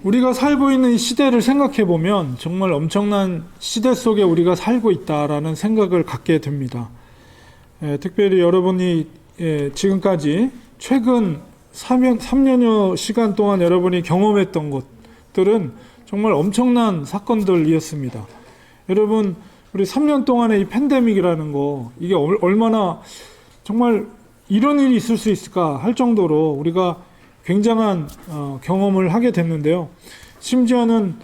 우리가 살고 있는 이 시대를 생각해 보면 정말 엄청난 시대 속에 우리가 살고 있다라는 생각을 갖게 됩니다. 특별히 여러분이 지금까지 최근 3년여 시간 동안 여러분이 경험했던 것들은 정말 엄청난 사건들이었습니다. 여러분, 우리 3년 동안의 이 팬데믹이라는 거, 이게 얼마나 정말 이런 일이 있을 수 있을까 할 정도로 우리가 굉장한 경험을 하게 됐는데요. 심지어는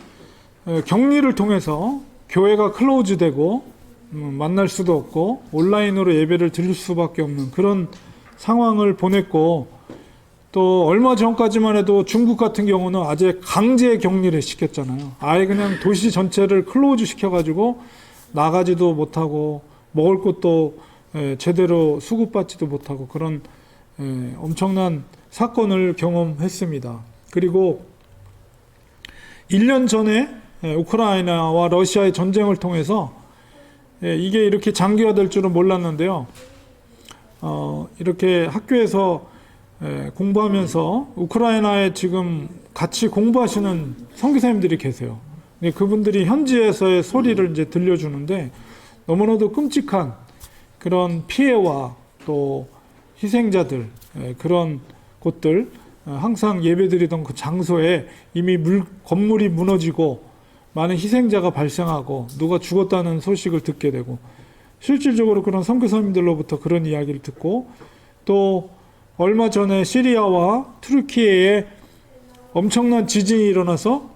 격리를 통해서 교회가 클로즈되고 만날 수도 없고 온라인으로 예배를 드릴 수밖에 없는 그런 상황을 보냈고, 또 얼마 전까지만 해도 중국 같은 경우는 아예 강제 격리를 시켰잖아요. 아예 그냥 도시 전체를 클로즈 시켜가지고 나가지도 못하고 먹을 것도 제대로 수급받지도 못하고 그런 엄청난 사건을 경험했습니다. 그리고 1년 전에 우크라이나와 러시아의 전쟁을 통해서 이게 이렇게 장기화될 줄은 몰랐는데요. 이렇게 학교에서 공부하면서 우크라이나에 지금 같이 공부하시는 선교사님들이 계세요. 그분들이 현지에서의 소리를 이제 들려주는데 너무나도 끔찍한 그런 피해와 또 희생자들, 그런 곳들, 항상 예배드리던 그 장소에 이미 건물이 무너지고 많은 희생자가 발생하고 누가 죽었다는 소식을 듣게 되고, 실질적으로 그런 선교사님들로부터 그런 이야기를 듣고, 또 얼마 전에 시리아와 투르키예에 엄청난 지진이 일어나서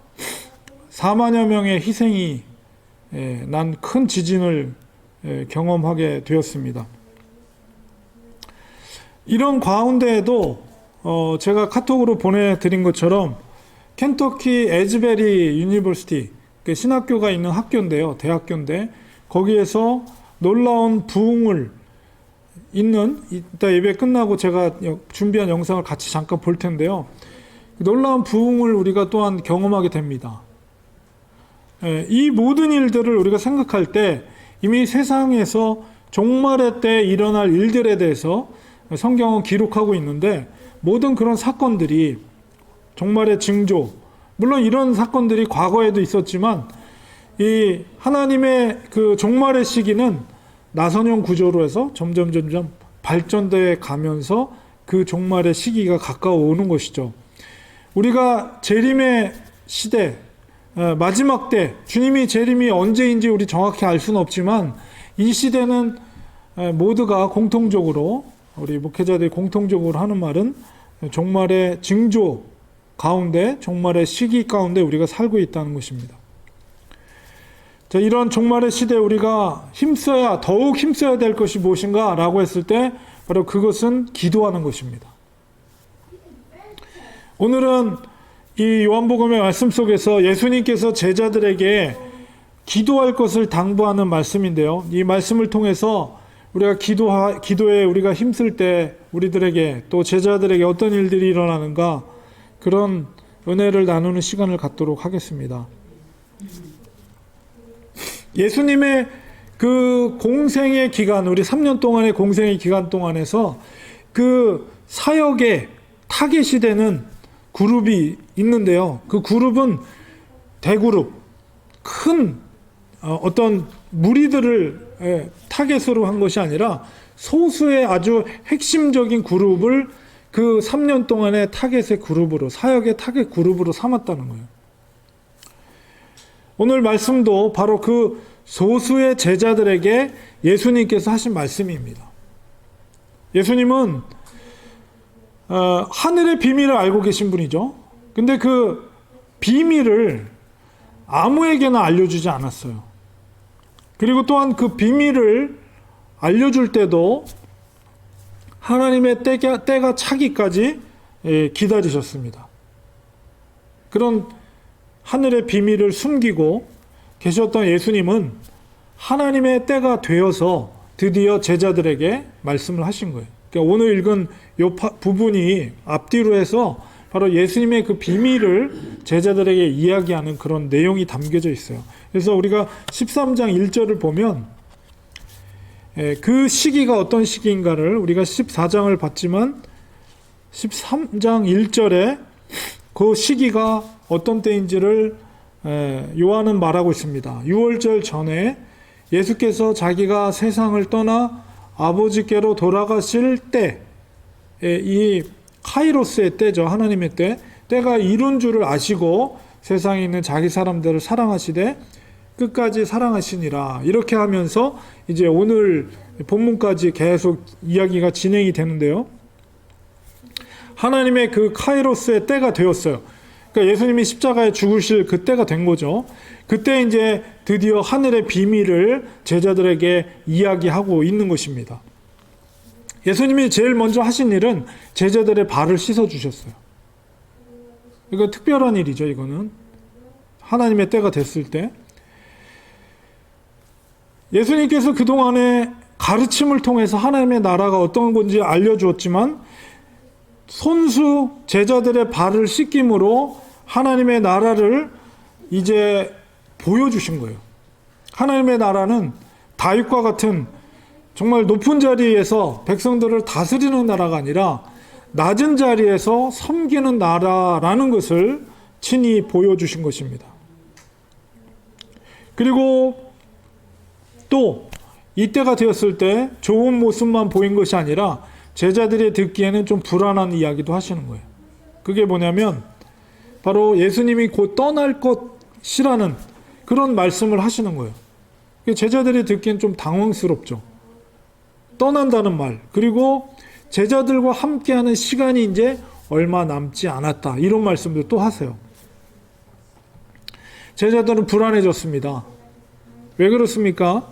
4만여 명의 희생이 난 큰 지진을 경험하게 되었습니다. 이런 가운데에도 제가 카톡으로 보내드린 것처럼 켄터키 에즈베리 유니버시티, 신학교가 있는 학교인데요, 대학교인데 거기에서 놀라운 부흥을 이따 예배 끝나고 제가 준비한 영상을 같이 잠깐 볼 텐데요. 놀라운 부흥을 우리가 또한 경험하게 됩니다. 이 모든 일들을 우리가 생각할 때 이미 세상에서 종말의 때 일어날 일들에 대해서 성경은 기록하고 있는데, 모든 그런 사건들이 종말의 징조, 물론 이런 사건들이 과거에도 있었지만 이 하나님의 그 종말의 시기는 나선형 구조로 해서 점점 발전돼 가면서 그 종말의 시기가 가까워 오는 것이죠. 우리가 재림의 시대, 마지막 때, 주님이 재림이 언제인지 우리 정확히 알 수는 없지만 이 시대는 모두가 공통적으로, 우리 목회자들이 공통적으로 하는 말은 종말의 징조 가운데, 종말의 시기 가운데 우리가 살고 있다는 것입니다. 자, 이런 종말의 시대에 우리가 더욱 힘써야 될 것이 무엇인가 라고 했을 때 바로 그것은 기도하는 것입니다. 오늘은 이 요한복음의 말씀 속에서 예수님께서 제자들에게 기도할 것을 당부하는 말씀인데요. 이 말씀을 통해서 우리가 기도에 우리가 힘쓸 때 우리들에게 또 제자들에게 어떤 일들이 일어나는가, 그런 은혜를 나누는 시간을 갖도록 하겠습니다. 예수님의 그 공생의 기간, 우리 3년 동안의 공생의 기간 동안에서 그 사역의 타겟이 되는 그룹이 있는데요. 그 그룹은 대그룹, 큰 어떤 무리들을 타겟으로 한 것이 아니라 소수의 아주 핵심적인 그룹을 그 3년 동안의 타겟의 그룹으로, 사역의 타겟 그룹으로 삼았다는 거예요. 오늘 말씀도 바로 그 소수의 제자들에게 예수님께서 하신 말씀입니다. 예수님은 하늘의 비밀을 알고 계신 분이죠. 근데 그 비밀을 아무에게나 알려주지 않았어요. 그리고 또한 그 비밀을 알려줄 때도 하나님의 때가 차기까지 기다리셨습니다. 그런 하늘의 비밀을 숨기고 계셨던 예수님은 하나님의 때가 되어서 드디어 제자들에게 말씀을 하신 거예요. 그러니까 오늘 읽은 이 부분이 앞뒤로 해서 바로 예수님의 그 비밀을 제자들에게 이야기하는 그런 내용이 담겨져 있어요. 그래서 우리가 13장 1절을 보면 그 시기가 어떤 시기인가를, 우리가 14장을 봤지만 13장 1절에 그 시기가 어떤 때인지를 요한은 말하고 있습니다. 유월절 전에 예수께서 자기가 세상을 떠나 아버지께로 돌아가실 때, 이 카이로스의 때죠. 하나님의 때가 이룬 줄을 아시고 세상에 있는 자기 사람들을 사랑하시되 끝까지 사랑하시니라. 이렇게 하면서 이제 오늘 본문까지 계속 이야기가 진행이 되는데요. 하나님의 그 카이로스의 때가 되었어요. 그러니까 예수님이 십자가에 죽으실 그 때가 된 거죠. 그때 이제 드디어 하늘의 비밀을 제자들에게 이야기하고 있는 것입니다. 예수님이 제일 먼저 하신 일은 제자들의 발을 씻어 주셨어요. 이거 특별한 일이죠. 이거는 하나님의 때가 됐을 때 예수님께서 그동안에 가르침을 통해서 하나님의 나라가 어떤 건지 알려주었지만 손수 제자들의 발을 씻김으로 하나님의 나라를 이제 보여주신 거예요. 하나님의 나라는 다윗과 같은 정말 높은 자리에서 백성들을 다스리는 나라가 아니라 낮은 자리에서 섬기는 나라라는 것을 친히 보여주신 것입니다. 그리고 또 이때가 되었을 때 좋은 모습만 보인 것이 아니라 제자들이 듣기에는 좀 불안한 이야기도 하시는 거예요. 그게 뭐냐면 바로 예수님이 곧 떠날 것이라는 그런 말씀을 하시는 거예요. 제자들이 듣기엔 좀 당황스럽죠. 떠난다는 말, 그리고 제자들과 함께하는 시간이 이제 얼마 남지 않았다, 이런 말씀도 또 하세요. 제자들은 불안해졌습니다. 왜 그렇습니까?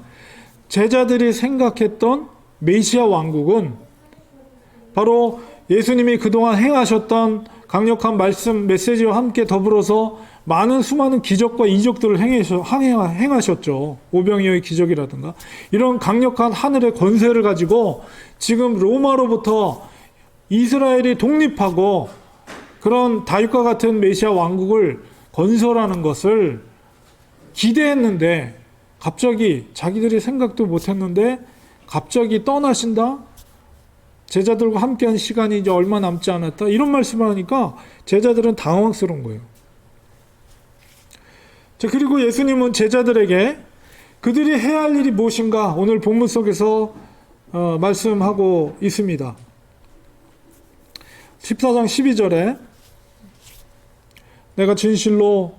제자들이 생각했던 메시아 왕국은 바로 예수님이 그동안 행하셨던 강력한 말씀, 메시지와 함께 더불어서 많은 수많은 기적과 이적들을 행하셨죠. 오병이어의 기적이라든가 이런 강력한 하늘의 권세를 가지고 지금 로마로부터 이스라엘이 독립하고 그런 다윗과 같은 메시아 왕국을 건설하는 것을 기대했는데 갑자기 자기들이 생각도 못했는데 갑자기 떠나신다? 제자들과 함께한 시간이 이제 얼마 남지 않았다? 이런 말씀을 하니까 제자들은 당황스러운 거예요. 자, 그리고 예수님은 제자들에게 그들이 해야 할 일이 무엇인가 오늘 본문 속에서 말씀하고 있습니다. 14장 12절에 내가 진실로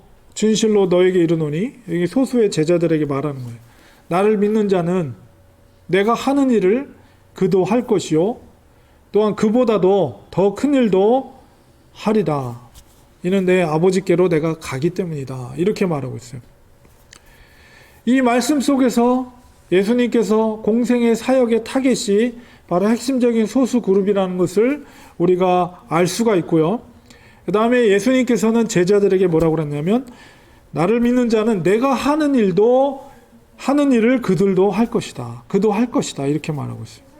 너에게 이르노니, 여기 소수의 제자들에게 말하는 거예요. 나를 믿는 자는 내가 하는 일을 그도 할 것이요 또한 그보다도 더 큰 일도 하리라. 이는 내 아버지께로 내가 가기 때문이다. 이렇게 말하고 있어요. 이 말씀 속에서 예수님께서 공생의 사역의 타겟이 바로 핵심적인 소수 그룹이라는 것을 우리가 알 수가 있고요. 그 다음에 예수님께서는 제자들에게 뭐라고 그랬냐면 나를 믿는 자는 내가 하는 일을 그들도 할 것이다. 그도 할 것이다. 이렇게 말하고 있어요.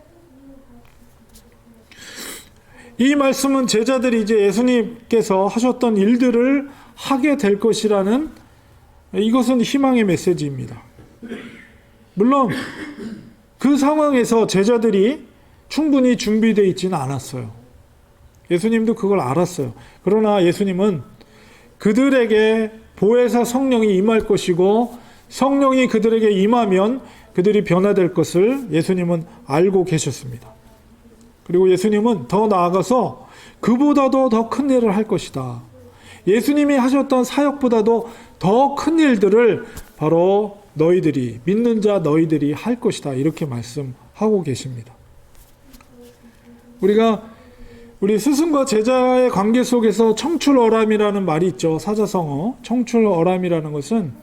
이 말씀은 제자들이 이제 예수님께서 하셨던 일들을 하게 될 것이라는 이것은 희망의 메시지입니다. 물론 그 상황에서 제자들이 충분히 준비되어 있지는 않았어요. 예수님도 그걸 알았어요. 그러나 예수님은 그들에게 보혜사 성령이 임할 것이고 성령이 그들에게 임하면 그들이 변화될 것을 예수님은 알고 계셨습니다. 그리고 예수님은 더 나아가서 그보다도 더 큰 일을 할 것이다. 예수님이 하셨던 사역보다도 더 큰 일들을 바로 너희들이, 믿는 자 너희들이 할 것이다. 이렇게 말씀하고 계십니다. 우리 스승과 제자의 관계 속에서 청출어람이라는 말이 있죠. 사자성어. 청출어람이라는 것은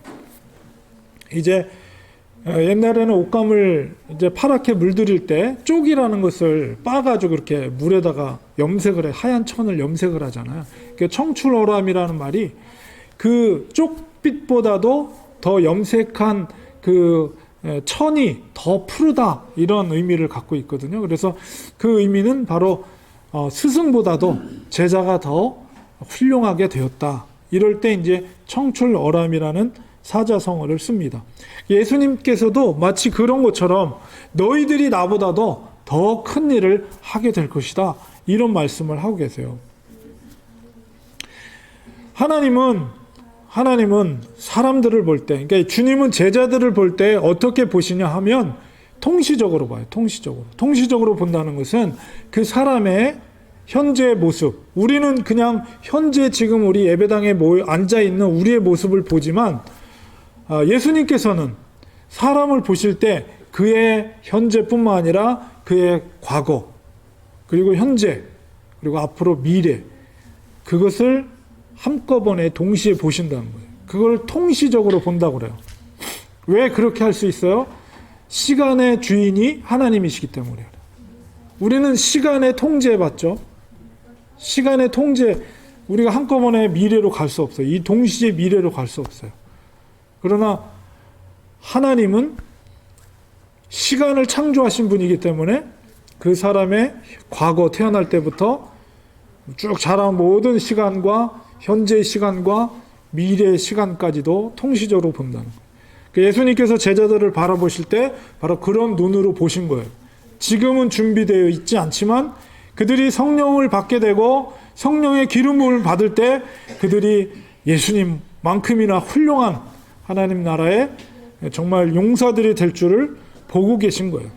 이제 옛날에는 옷감을 이제 파랗게 물들일 때 쪽이라는 것을 빻아가지고 이렇게 물에다가 염색을 해, 하얀 천을 염색을 하잖아요. 그러니까 청출어람이라는 말이 그 쪽빛보다도 더 염색한 그 천이 더 푸르다, 이런 의미를 갖고 있거든요. 그래서 그 의미는 바로 스승보다도 제자가 더 훌륭하게 되었다. 이럴 때 이제 청출어람이라는 사자성어를 씁니다. 예수님께서도 마치 그런 것처럼 너희들이 나보다도 더 큰 일을 하게 될 것이다. 이런 말씀을 하고 계세요. 하나님은 사람들을 볼 때, 그러니까 주님은 제자들을 볼 때 어떻게 보시냐 하면 통시적으로 봐요. 통시적으로 본다는 것은 그 사람의 현재의 모습. 우리는 그냥 현재 지금 우리 예배당에 앉아 있는 우리의 모습을 보지만 예수님께서는 사람을 보실 때 그의 현재뿐만 아니라 그의 과거, 그리고 현재, 그리고 앞으로 미래, 그것을 한꺼번에 동시에 보신다는 거예요. 그걸 통시적으로 본다고 그래요. 왜 그렇게 할 수 있어요? 시간의 주인이 하나님이시기 때문에. 우리는 시간에 통제해봤죠. 시간의 통제, 우리가 한꺼번에 미래로 갈 수 없어요. 이 동시에 미래로 갈 수 없어요. 그러나 하나님은 시간을 창조하신 분이기 때문에 그 사람의 과거 태어날 때부터 쭉 자란 모든 시간과 현재의 시간과 미래의 시간까지도 통시적으로 본다는 거예요. 예수님께서 제자들을 바라보실 때 바로 그런 눈으로 보신 거예요. 지금은 준비되어 있지 않지만 그들이 성령을 받게 되고 성령의 기름 부음을 받을 때 그들이 예수님만큼이나 훌륭한 하나님 나라의 정말 용사들이 될 줄을 보고 계신 거예요.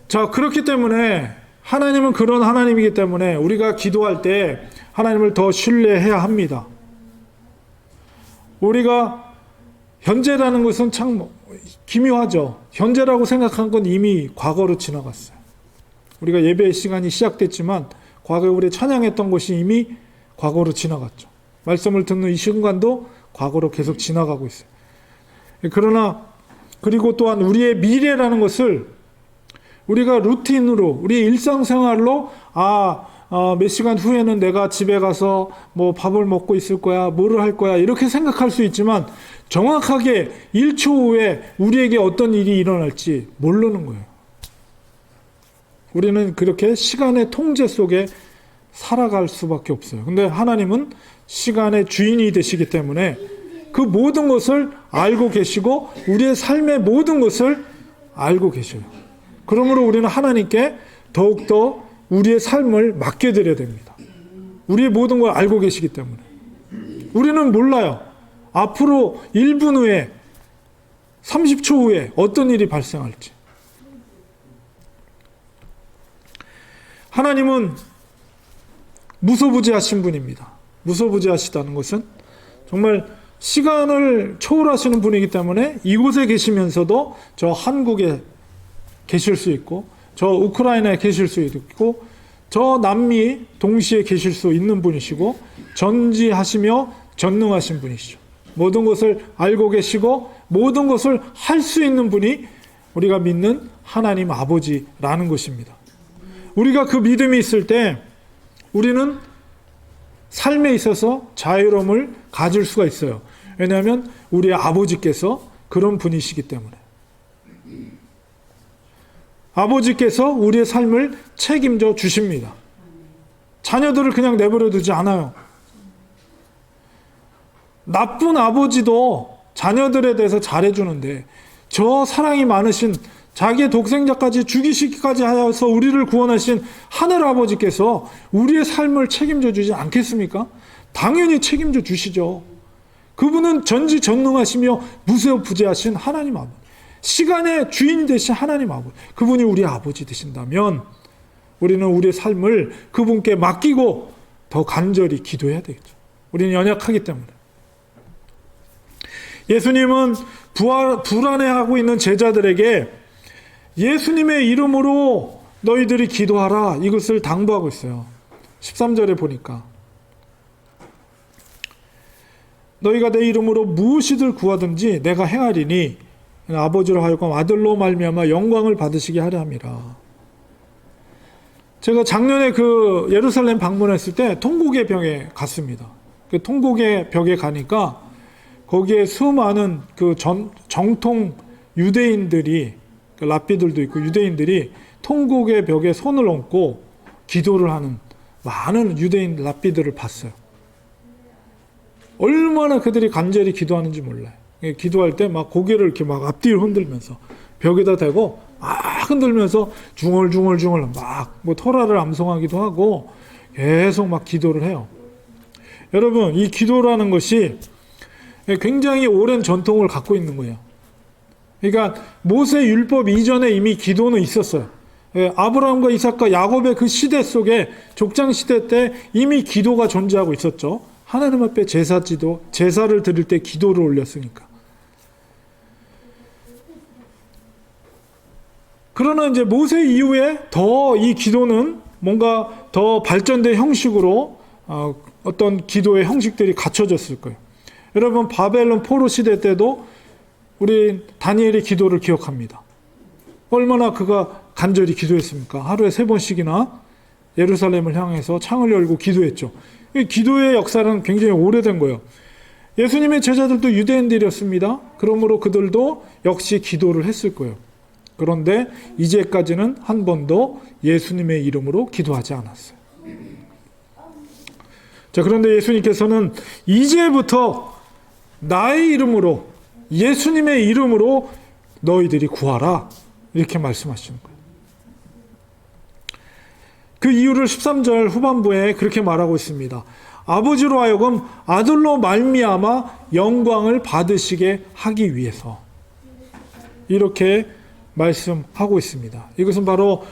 자, 그렇기 때문에 하나님은 그런 하나님이기 때문에 우리가 기도할 때 하나님을 더 신뢰해야 합니다. 우리가 현재라는 것은 참 기묘하죠. 현재라고 생각한 건 이미 과거로 지나갔어요. 우리가 예배의 시간이 시작됐지만 과거에 우리 찬양했던 것이 이미 과거로 지나갔죠. 말씀을 듣는 이 순간도 과거로 계속 지나가고 있어요. 그러나 그리고 또한 우리의 미래라는 것을 우리가 루틴으로, 우리 일상생활로 몇 시간 후에는 내가 집에 가서 뭐 밥을 먹고 있을 거야, 뭐를 할 거야, 이렇게 생각할 수 있지만 정확하게 1초 후에 우리에게 어떤 일이 일어날지 모르는 거예요. 우리는 그렇게 시간의 통제 속에 살아갈 수밖에 없어요. 근데 하나님은 시간의 주인이 되시기 때문에 그 모든 것을 알고 계시고 우리의 삶의 모든 것을 알고 계셔요. 그러므로 우리는 하나님께 더욱더 우리의 삶을 맡겨드려야 됩니다. 우리의 모든 걸 알고 계시기 때문에. 우리는 몰라요. 앞으로 1분 후에, 30초 후에 어떤 일이 발생할지. 하나님은 무소부지하신 분입니다. 무소부지하시다는 것은 정말 시간을 초월하시는 분이기 때문에 이곳에 계시면서도 저 한국에 계실 수 있고 저 우크라이나에 계실 수 있고 저 남미 동시에 계실 수 있는 분이시고 전지하시며 전능하신 분이시죠. 모든 것을 알고 계시고 모든 것을 할 수 있는 분이 우리가 믿는 하나님 아버지라는 것입니다. 우리가 그 믿음이 있을 때 우리는 삶에 있어서 자유로움을 가질 수가 있어요. 왜냐하면 우리의 아버지께서 그런 분이시기 때문에. 아버지께서 우리의 삶을 책임져 주십니다. 자녀들을 그냥 내버려 두지 않아요. 나쁜 아버지도 자녀들에 대해서 잘해주는데 저 사랑이 많으신 자기의 독생자까지 죽이시기까지 하여서 우리를 구원하신 하늘 아버지께서 우리의 삶을 책임져 주지 않겠습니까? 당연히 책임져 주시죠. 그분은 전지전능하시며 무소부지하신 하나님 아버지, 시간의 주인 되신 하나님 아버지, 그분이 우리 아버지 되신다면 우리는 우리의 삶을 그분께 맡기고 더 간절히 기도해야 되겠죠. 우리는 연약하기 때문에. 예수님은 불안해하고 있는 제자들에게 예수님의 이름으로 너희들이 기도하라, 이것을 당부하고 있어요. 13절에 보니까 너희가 내 이름으로 무엇이든 구하든지 내가 행하리니 아버지로 하여금 아들로 말미암아 영광을 받으시게 하려 함이라. 제가 작년에 그 예루살렘 방문했을 때 통곡의 벽에 갔습니다. 그 통곡의 벽에 가니까 거기에 수많은 그 정통 유대인들이, 그 랍비들도 있고 유대인들이 통곡의 벽에 손을 얹고 기도를 하는 많은 유대인 랍비들을 봤어요. 얼마나 그들이 간절히 기도하는지 몰라요. 기도할 때 막 고개를 이렇게 막 앞뒤로 흔들면서 벽에다 대고 막 흔들면서 중얼중얼 막 뭐 토라를 암송하기도 하고 계속 막 기도를 해요. 여러분, 이 기도라는 것이 굉장히 오랜 전통을 갖고 있는 거예요. 그러니까 모세 율법 이전에 이미 기도는 있었어요. 아브라함과 이삭과 야곱의 그 시대 속에, 족장 시대 때 이미 기도가 존재하고 있었죠. 하나님 앞에 제사를 드릴 때 기도를 올렸으니까. 그러나 이제 모세 이후에 더 이 기도는 뭔가 더 발전된 형식으로 어떤 기도의 형식들이 갖춰졌을 거예요. 여러분, 바벨론 포로 시대 때도 우리 다니엘의 기도를 기억합니다. 얼마나 그가 간절히 기도했습니까? 하루에 3번씩이나 예루살렘을 향해서 창을 열고 기도했죠. 이 기도의 역사는 굉장히 오래된 거예요. 예수님의 제자들도 유대인들이었습니다. 그러므로 그들도 역시 기도를 했을 거예요. 그런데 이제까지는 한 번도 예수님의 이름으로 기도하지 않았어요. 자, 그런데 예수님께서는 이제부터 나의 이름으로, 예수님의 이름으로 너희들이 구하라, 이렇게 말씀하시는 거예요. 그 이유를 13절 후반부에 그렇게 말하고 있습니다. 아버지로 하여금 아들로 말미암아 영광을 받으시게 하기 위해서, 이렇게 말씀하고 있습니다. 이것은 바로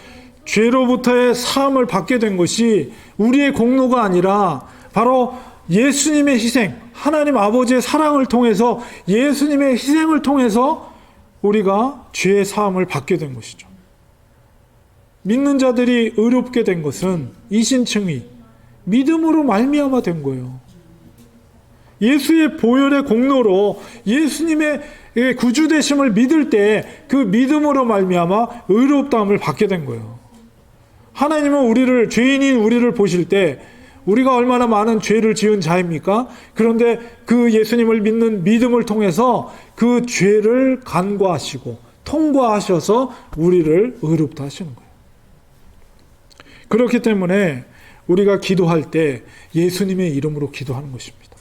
죄로부터의 사함을 받게 된 것이 우리의 공로가 아니라 바로 예수님의 희생, 하나님 아버지의 사랑을 통해서, 예수님의 희생을 통해서 우리가 죄의 사함을 받게 된 것이죠. 믿는 자들이 의롭게 된 것은 이신층이 믿음으로 말미암아 된 거예요. 예수의 보혈의 공로로 예수님의 구주되심을 믿을 때 그 믿음으로 말미암아 의롭다함을 받게 된 거예요. 하나님은 우리를, 죄인인 우리를 보실 때 우리가 얼마나 많은 죄를 지은 자입니까? 그런데 그 예수님을 믿는 믿음을 통해서 그 죄를 간과하시고 통과하셔서 우리를 의롭다 하시는 거예요. 그렇기 때문에 우리가 기도할 때 예수님의 이름으로 기도하는 것입니다.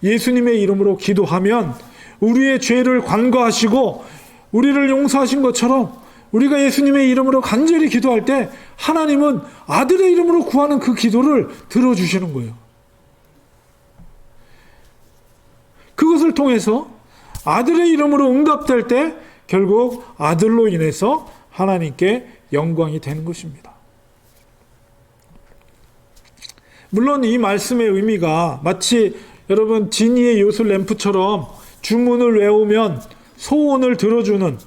예수님의 이름으로 기도하면 우리의 죄를 간과하시고 우리를 용서하신 것처럼 우리가 예수님의 이름으로 간절히 기도할 때 하나님은 아들의 이름으로 구하는 그 기도를 들어주시는 거예요. 그것을 통해서 아들의 이름으로 응답될 때 결국 아들로 인해서 하나님께 영광이 되는 것입니다. 물론 이 말씀의 의미가 마치 여러분 지니의 요술 램프처럼 주문을 외우면 소원을 들어주는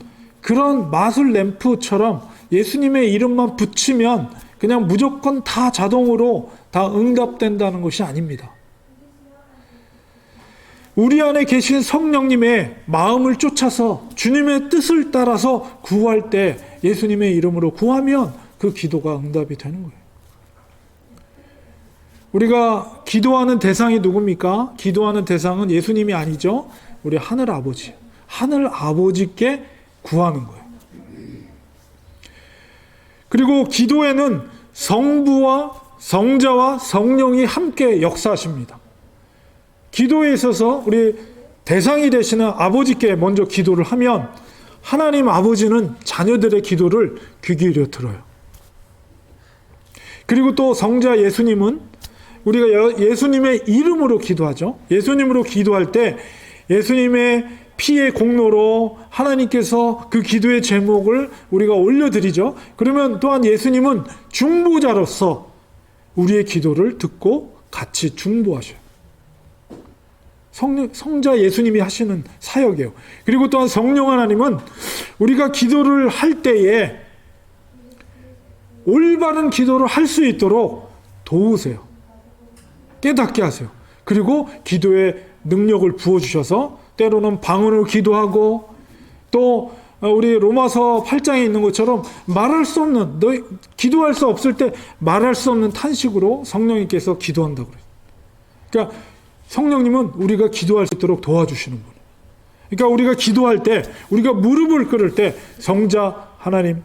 그런 마술 램프처럼 예수님의 이름만 붙이면 그냥 무조건 다 자동으로 다 응답된다는 것이 아닙니다. 우리 안에 계신 성령님의 마음을 쫓아서 주님의 뜻을 따라서 구할 때 예수님의 이름으로 구하면 그 기도가 응답이 되는 거예요. 우리가 기도하는 대상이 누굽니까? 기도하는 대상은 예수님이 아니죠. 우리 하늘 아버지. 하늘 아버지께 구하는 거예요. 그리고 기도에는 성부와 성자와 성령이 함께 역사하십니다. 기도에 있어서 우리 대상이 되시는 아버지께 먼저 기도를 하면 하나님 아버지는 자녀들의 기도를 귀 기울여 들어요. 그리고 또 성자 예수님은 우리가 예수님의 이름으로 기도하죠. 예수님으로 기도할 때 예수님의 피의 공로로 하나님께서 그 기도의 제목을 우리가 올려드리죠. 그러면 또한 예수님은 중보자로서 우리의 기도를 듣고 같이 중보하셔요. 성자 예수님이 하시는 사역이에요. 그리고 또한 성령 하나님은 우리가 기도를 할 때에 올바른 기도를 할 수 있도록 도우세요. 깨닫게 하세요. 그리고 기도의 능력을 부어주셔서 때로는 방언으로 기도하고 또 우리 로마서 8장에 있는 것처럼 말할 수 없는, 기도할 수 없을 때 말할 수 없는 탄식으로 성령님께서 기도한다고 그래요. 그러니까 성령님은 우리가 기도할 수 있도록 도와주시는 분이에요. 그러니까 우리가 기도할 때, 우리가 무릎을 꿇을 때 성자 하나님,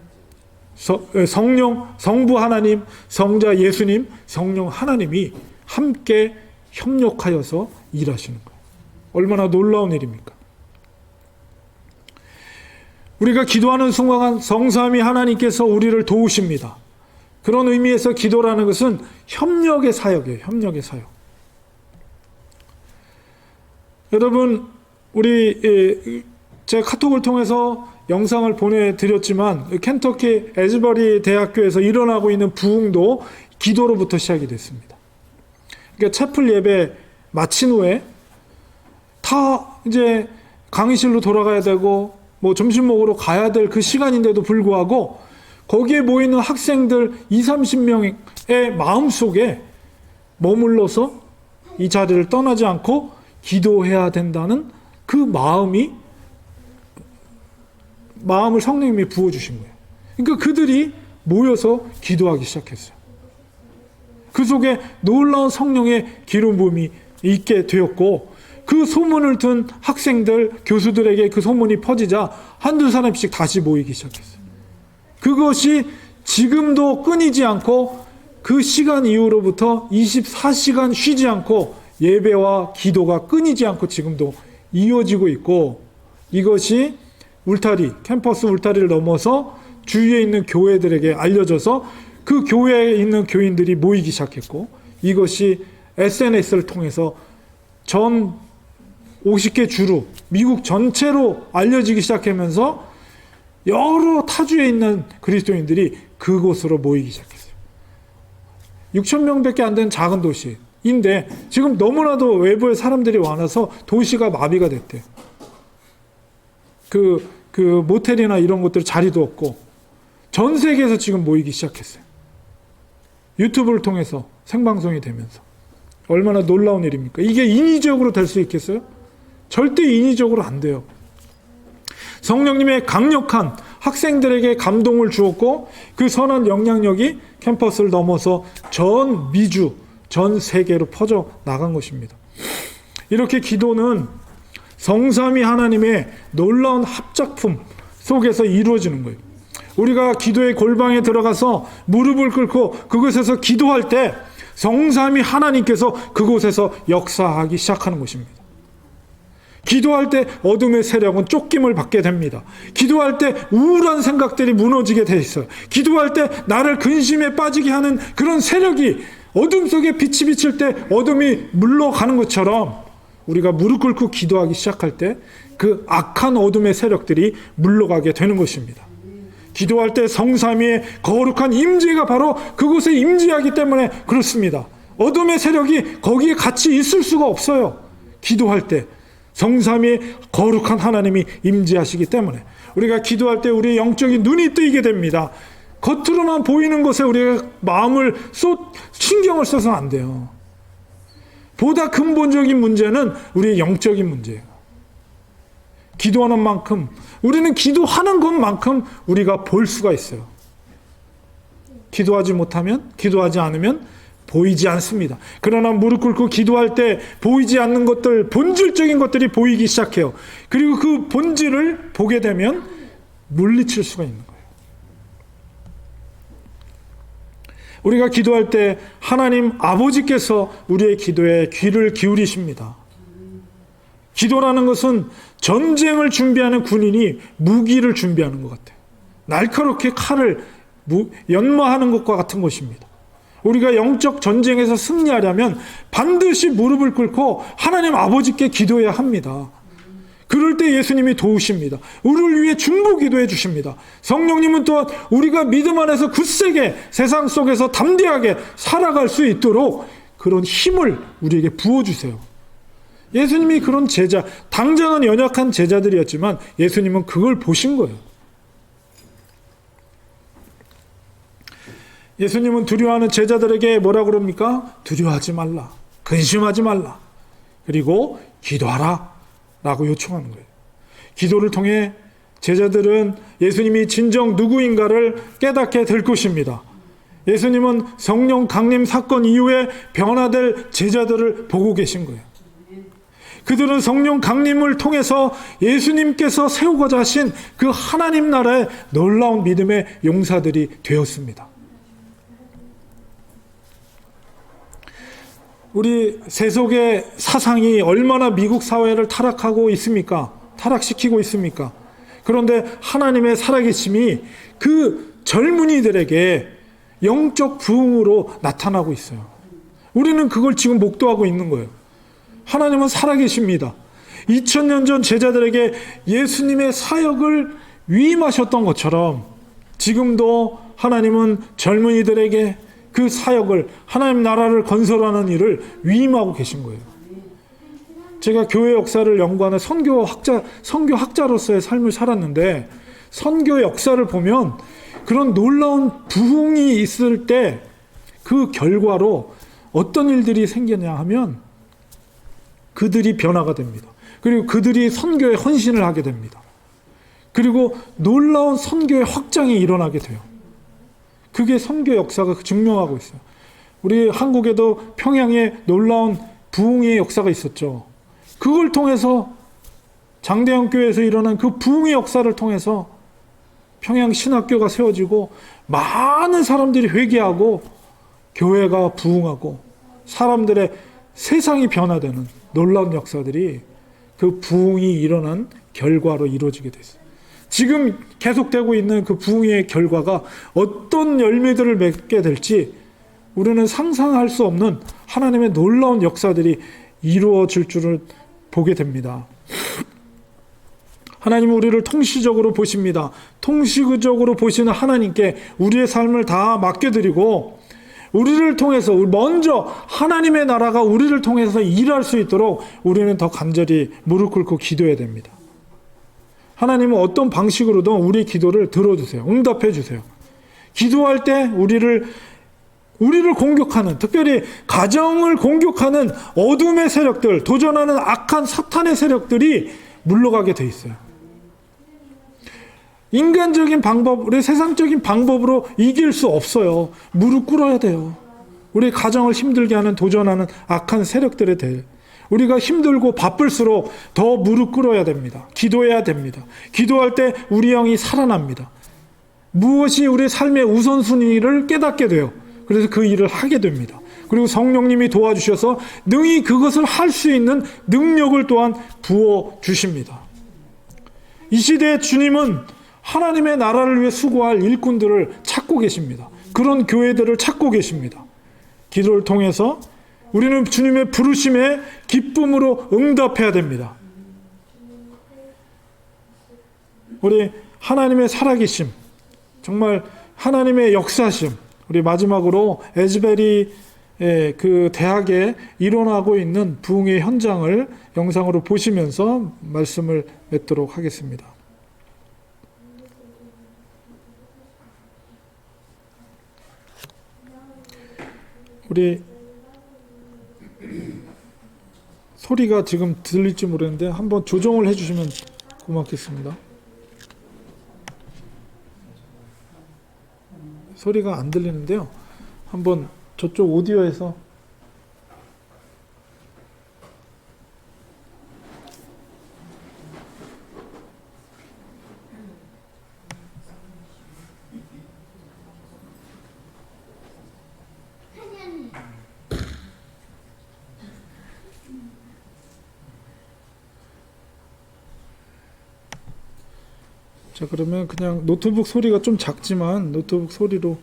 성령, 성부 하나님, 성자 예수님, 성령 하나님이 함께 협력하여서 일하시는 거예요. 얼마나 놀라운 일입니까? 우리가 기도하는 순간 성삼위 하나님께서 우리를 도우십니다. 그런 의미에서 기도라는 것은 협력의 사역이에요. 협력의 사역. 여러분, 제가 카톡을 통해서 영상을 보내드렸지만 켄터키 에즈버리 대학교에서 일어나고 있는 부흥도 기도로부터 시작이 됐습니다. 그러니까 채플 예배 마친 후에 다 이제 강의실로 돌아가야 되고 뭐 점심 먹으러 가야 될 그 시간인데도 불구하고 거기에 모이는 학생들 20-30명의 마음속에 머물러서 이 자리를 떠나지 않고 기도해야 된다는 그 마음을 성령님이 부어주신 거예요. 그러니까 그들이 모여서 기도하기 시작했어요. 그 속에 놀라운 성령의 기름 부음이 있게 되었고, 그 소문을 든 학생들, 교수들에게 그 소문이 퍼지자 한두 사람씩 다시 모이기 시작했어요. 그것이 지금도 끊이지 않고 그 시간 이후로부터 24시간 쉬지 않고 예배와 기도가 끊이지 않고 지금도 이어지고 있고, 이것이 캠퍼스 울타리를 넘어서 주위에 있는 교회들에게 알려져서 그 교회에 있는 교인들이 모이기 시작했고, 이것이 SNS를 통해서 전 50개 주로 미국 전체로 알려지기 시작하면서 여러 타주에 있는 그리스도인들이 그곳으로 모이기 시작했어요. 6,000명밖에 안 되는 작은 도시인데 지금 너무나도 외부의 사람들이 많아서 도시가 마비가 됐대요. 그 모텔이나 이런 것들 자리도 없고 전 세계에서 지금 모이기 시작했어요. 유튜브를 통해서 생방송이 되면서. 얼마나 놀라운 일입니까? 이게 인위적으로 될 수 있겠어요? 절대 인위적으로 안 돼요. 성령님의 강력한 학생들에게 감동을 주었고, 그 선한 영향력이 캠퍼스를 넘어서 전 미주, 전 세계로 퍼져 나간 것입니다. 이렇게 기도는 성삼위 하나님의 놀라운 합작품 속에서 이루어지는 거예요. 우리가 기도의 골방에 들어가서 무릎을 꿇고 그곳에서 기도할 때 성삼위 하나님께서 그곳에서 역사하기 시작하는 것입니다. 기도할 때 어둠의 세력은 쫓김을 받게 됩니다. 기도할 때 우울한 생각들이 무너지게 돼 있어요. 기도할 때 나를 근심에 빠지게 하는 그런 세력이 어둠 속에 빛이 비칠 때 어둠이 물러가는 것처럼 우리가 무릎 꿇고 기도하기 시작할 때 그 악한 어둠의 세력들이 물러가게 되는 것입니다. 기도할 때 성삼위의 거룩한 임재가 바로 그곳에 임재하기 때문에 그렇습니다. 어둠의 세력이 거기에 같이 있을 수가 없어요. 기도할 때 성삼위의 거룩한 하나님이 임재하시기 때문에 우리가 기도할 때 우리의 영적인 눈이 뜨이게 됩니다. 겉으로만 보이는 것에 우리가 마음을 신경을 써서는 안 돼요. 보다 근본적인 문제는 우리의 영적인 문제예요. 기도하는 만큼, 우리는 기도하는 것만큼 우리가 볼 수가 있어요. 기도하지 않으면 보이지 않습니다. 그러나 무릎 꿇고 기도할 때 보이지 않는 것들, 본질적인 것들이 보이기 시작해요. 그리고 그 본질을 보게 되면 물리칠 수가 있는 거예요. 우리가 기도할 때 하나님 아버지께서 우리의 기도에 귀를 기울이십니다. 기도라는 것은 전쟁을 준비하는 군인이 무기를 준비하는 것 같아요. 날카롭게 칼을 연마하는 것과 같은 것입니다. 우리가 영적 전쟁에서 승리하려면 반드시 무릎을 꿇고 하나님 아버지께 기도해야 합니다. 그럴 때 예수님이 도우십니다. 우리를 위해 중보 기도해 주십니다. 성령님은 또한 우리가 믿음 안에서 굳세게 세상 속에서 담대하게 살아갈 수 있도록 그런 힘을 우리에게 부어주세요. 예수님이 그런 당장은 연약한 제자들이었지만 예수님은 그걸 보신 거예요. 예수님은 두려워하는 제자들에게 뭐라 그럽니까? 두려워하지 말라, 근심하지 말라, 그리고 기도하라 라고 요청하는 거예요. 기도를 통해 제자들은 예수님이 진정 누구인가를 깨닫게 될 것입니다. 예수님은 성령 강림 사건 이후에 변화될 제자들을 보고 계신 거예요. 그들은 성령 강림을 통해서 예수님께서 세우고자 하신 그 하나님 나라의 놀라운 믿음의 용사들이 되었습니다. 우리 세속의 사상이 얼마나 미국 사회를 타락시키고 있습니까? 그런데 하나님의 살아계심이 그 젊은이들에게 영적 부흥으로 나타나고 있어요. 우리는 그걸 지금 목도하고 있는 거예요. 하나님은 살아계십니다. 2000년 전 제자들에게 예수님의 사역을 위임하셨던 것처럼 지금도 하나님은 젊은이들에게 그 사역을, 하나님 나라를 건설하는 일을 위임하고 계신 거예요. 제가 교회 역사를 연구하는 선교학자로서의 삶을 살았는데, 선교 역사를 보면 그런 놀라운 부흥이 있을 때 그 결과로 어떤 일들이 생기냐 하면 그들이 변화가 됩니다. 그리고 그들이 선교에 헌신을 하게 됩니다. 그리고 놀라운 선교의 확장이 일어나게 돼요. 그게 선교 역사가 증명하고 있어요. 우리 한국에도 평양에 놀라운 부흥의 역사가 있었죠. 그걸 통해서 장대영 교회에서 일어난 그 부흥의 역사를 통해서 평양 신학교가 세워지고 많은 사람들이 회개하고 교회가 부흥하고 사람들의 세상이 변화되는 놀라운 역사들이 그 부흥이 일어난 결과로 이루어지게 됐어요. 지금 계속되고 있는 그 부흥의 결과가 어떤 열매들을 맺게 될지 우리는 상상할 수 없는 하나님의 놀라운 역사들이 이루어질 줄을 보게 됩니다. 하나님은 우리를 통시적으로 보십니다. 통시적으로 보시는 하나님께 우리의 삶을 다 맡겨드리고 우리를 통해서 먼저 하나님의 나라가 우리를 통해서 일할 수 있도록 우리는 더 간절히 무릎 꿇고 기도해야 됩니다. 하나님은 어떤 방식으로든 우리 기도를 들어주세요. 응답해 주세요. 기도할 때 우리를 공격하는, 특별히 가정을 공격하는 어둠의 세력들, 도전하는 악한 사탄의 세력들이 물러가게 돼 있어요. 인간적인 방법, 우리 세상적인 방법으로 이길 수 없어요. 무릎 꿇어야 돼요. 우리 가정을 힘들게 하는, 도전하는 악한 세력들에 대해 우리가 힘들고 바쁠수록 더 무릎 꿇어야 됩니다. 기도해야 됩니다. 기도할 때 우리 영이 살아납니다. 무엇이 우리 삶의 우선순위를 깨닫게 돼요. 그래서 그 일을 하게 됩니다. 그리고 성령님이 도와주셔서 능히 그것을 할 수 있는 능력을 또한 부어주십니다. 이 시대의 주님은 하나님의 나라를 위해 수고할 일꾼들을 찾고 계십니다. 그런 교회들을 찾고 계십니다. 기도를 통해서 우리는 주님의 부르심에 기쁨으로 응답해야 됩니다. 우리 하나님의 살아계심, 정말 하나님의 역사심, 우리 마지막으로 에즈베리 그 대학에 일어나고 있는 부흥의 현장을 영상으로 보시면서 말씀을 맺도록 하겠습니다. 우리 소리가 지금 들릴지 모르는데 한번 조정을 해주시면 고맙겠습니다. 소리가 안 들리는데요. 한번 저쪽 오디오에서 자, 그러면 그냥 노트북 소리가 좀 작지만 노트북 소리로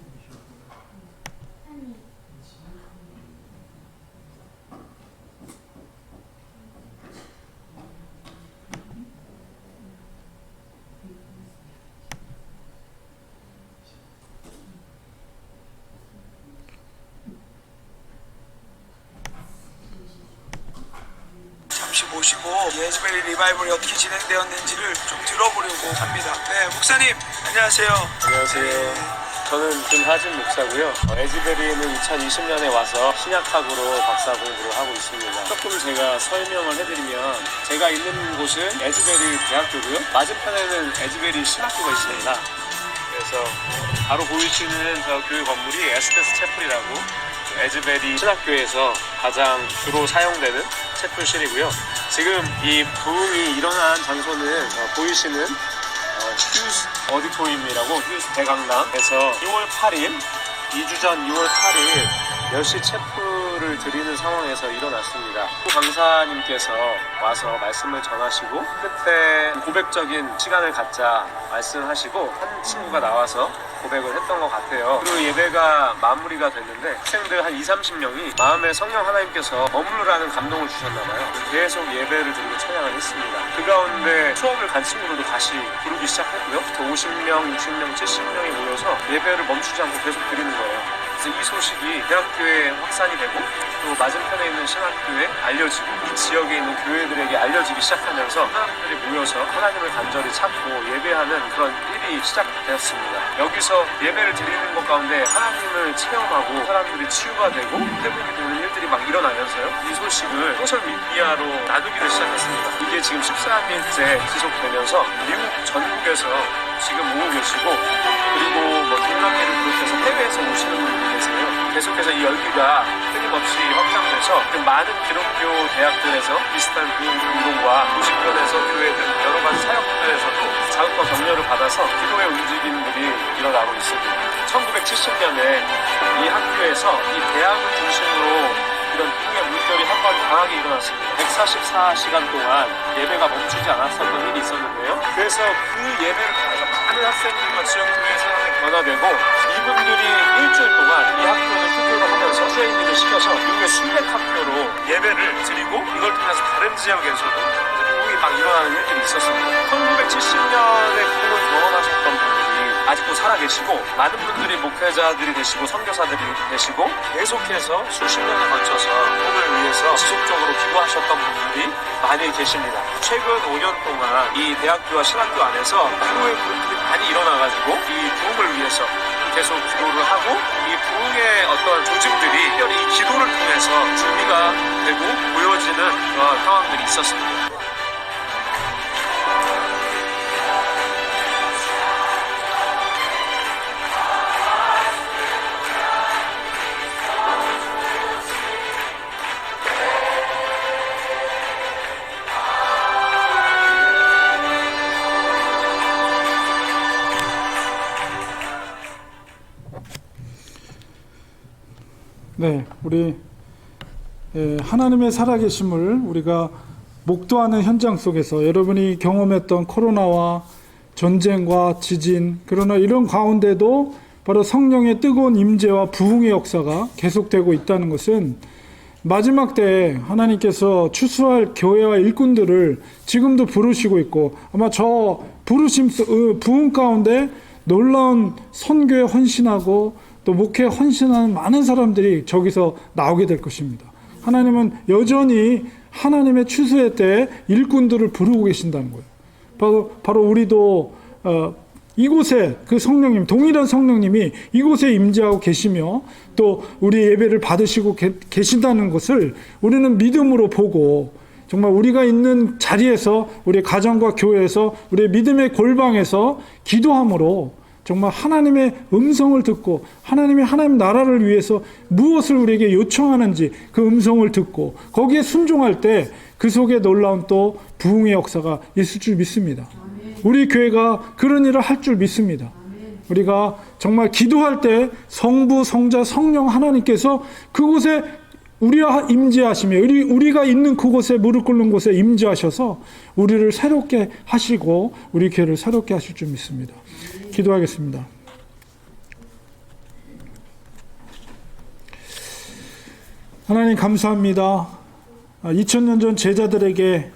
잠시 모시고 에즈베리 리바이벌이 어떻게 진행되었는지를 좀 들어보려고 합니다. 네, 목사님 안녕하세요. 안녕하세요. 저는 김하진 목사고요. 에즈베리는 2020년에 와서 신약학으로 박사 공부를 하고 있습니다. 조금 제가 설명을 해드리면 제가 있는 곳은 에즈베리 대학교고요. 맞은편에는 에즈베리 신학교가 있습니다. 그래서 바로 보이시는 저 교회 건물이 에스테스 채플이라고 에즈베리 신학교에서 가장 주로 사용되는 채플실이고요. 지금 이 부흥이 일어난 장소는 보이시는 휴스 어디토리움이라고 휴스 대강당에서 6월 8일 2주 전 6월 8일 10시 채플을 드리는 상황에서 일어났습니다. 강사님께서 와서 말씀을 전하시고 끝에 고백적인 시간을 갖자 말씀하시고 한 친구가 나와서 고백을 했던 것 같아요. 그리고 예배가 마무리가 됐는데 학생들 한 20-30명이 마음에 성령 하나님께서 머무르라는 감동을 주셨나봐요. 계속 예배를 드리고 찬양을 했습니다. 그 가운데 수업을 간 친구들도 다시 부르기 시작했고요. 50명, 60명, 70명이 모여서 예배를 멈추지 않고 계속 드리는 거예요. 그래서 이 소식이 대학교에 확산이 되고 또 맞은편에 있는 신학교에 알려지고 이 지역에 있는 교회들에게 알려지기 시작하면서 사람들이 모여서 하나님을 간절히 찾고 예배하는 그런 일이 시작되었습니다. 여기서 예배를 드리는 것 가운데 하나님을 체험하고 사람들이 치유가 되고 회복이 되는 일들이 막 일어나면서요. 이 소식을 소셜미디어로 나누기를 시작했습니다. 이게 지금 13일째 지속되면서 미국 전국에서 지금 오고 계시고 그리고 뭐 동남미를 비롯해서 해외에서 오시는 분들이 계세요. 계속해서 이 열기가 끊임없이 확장돼서 그 많은 기독교 대학들에서 비슷한 운동과 도시권에서 교회들 여러 가지 사역들에서도 자극과 격려를 받아서 기도의 움직임들이 일어나고 있습니다. 1970년에 이 학교에서 이 대학을 중심으로 이런 붕의 물결이 한 번 강하게 일어났습니다. 144시간 동안 예배가 멈추지 않았었던 일이 있었는데요. 그래서 그 예배를 통해서 많은 학생들과 지역교회의 상황이 변화되고 이분들이 일주일 동안 이 학교를 휴교를 하면서 트레이닝을 시켜서 미국의 순례학교로 예배를 드리고 이걸 통해서 다른 지역에서도 부흥이 막 일어나는 일들이 있었습니다. 1970년에 부흥을 경험하셨던 분들이 아직도 살아계시고 많은 분들이 목회자들이 되시고 선교사들이 되시고 계속해서 수십 년에 걸쳐서 복음을 위해서 지속적으로 기도하셨던 분들이 많이 계십니다. 최근 5년 동안 이 대학교와 신학교 안에서 기도의 그룹들이 많이 일어나가지고 이 부흥을 위해서 계속 기도를 하고 이 부흥의 어떤 조직들이 특별히 이 기도를 통해서 준비가 되고 보여지는 그런 상황들이 있었습니다. 네, 우리 하나님의 살아계심을 우리가 목도하는 현장 속에서 여러분이 경험했던 코로나와 전쟁과 지진, 그러나 이런 가운데도 바로 성령의 뜨거운 임재와 부흥의 역사가 계속되고 있다는 것은 마지막 때에 하나님께서 추수할 교회와 일꾼들을 지금도 부르시고 있고 아마 저 부르심 부흥 가운데 놀라운 선교에 헌신하고 또 목회에 헌신하는 많은 사람들이 저기서 나오게 될 것입니다. 하나님은 여전히 하나님의 추수의 때에 일꾼들을 부르고 계신다는 거예요. 바로 우리도 이곳에 그 성령님, 동일한 성령님이 이곳에 임재하고 계시며 또 우리 예배를 받으시고 계신다는 것을 우리는 믿음으로 보고 정말 우리가 있는 자리에서 우리 가정과 교회에서 우리 믿음의 골방에서 기도함으로 정말 하나님의 음성을 듣고 하나님 나라를 위해서 무엇을 우리에게 요청하는지 그 음성을 듣고 거기에 순종할 때 그 속에 놀라운 또 부흥의 역사가 있을 줄 믿습니다. 우리 교회가 그런 일을 할 줄 믿습니다. 우리가 정말 기도할 때 성부, 성자, 성령 하나님께서 그곳에 우리와 임재하시며 우리가 있는 그곳에 무릎 꿇는 곳에 임재하셔서 우리를 새롭게 하시고 우리 교회를 새롭게 하실 줄 믿습니다. 기도하겠습니다. 하나님 감사합니다. 2000년 전 제자들에게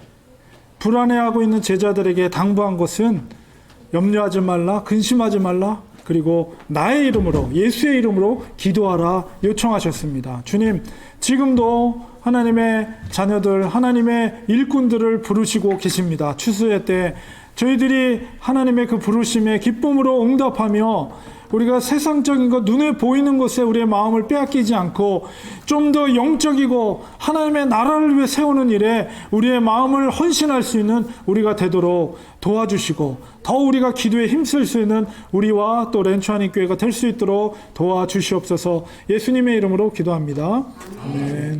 불안해하고 있는 제자들에게 당부한 것은 염려하지 말라, 근심하지 말라, 그리고 나의 이름으로 예수의 이름으로 기도하라 요청하셨습니다. 주님, 지금도 하나님의 자녀들, 하나님의 일꾼들을 부르시고 계십니다. 추수의 때 저희들이 하나님의 그 부르심에 기쁨으로 응답하며 우리가 세상적인 것, 눈에 보이는 것에 우리의 마음을 빼앗기지 않고 좀 더 영적이고 하나님의 나라를 위해 세우는 일에 우리의 마음을 헌신할 수 있는 우리가 되도록 도와주시고 더 우리가 기도에 힘쓸 수 있는 우리와 또 렌추아니 교회가 될 수 있도록 도와주시옵소서. 예수님의 이름으로 기도합니다. 아멘.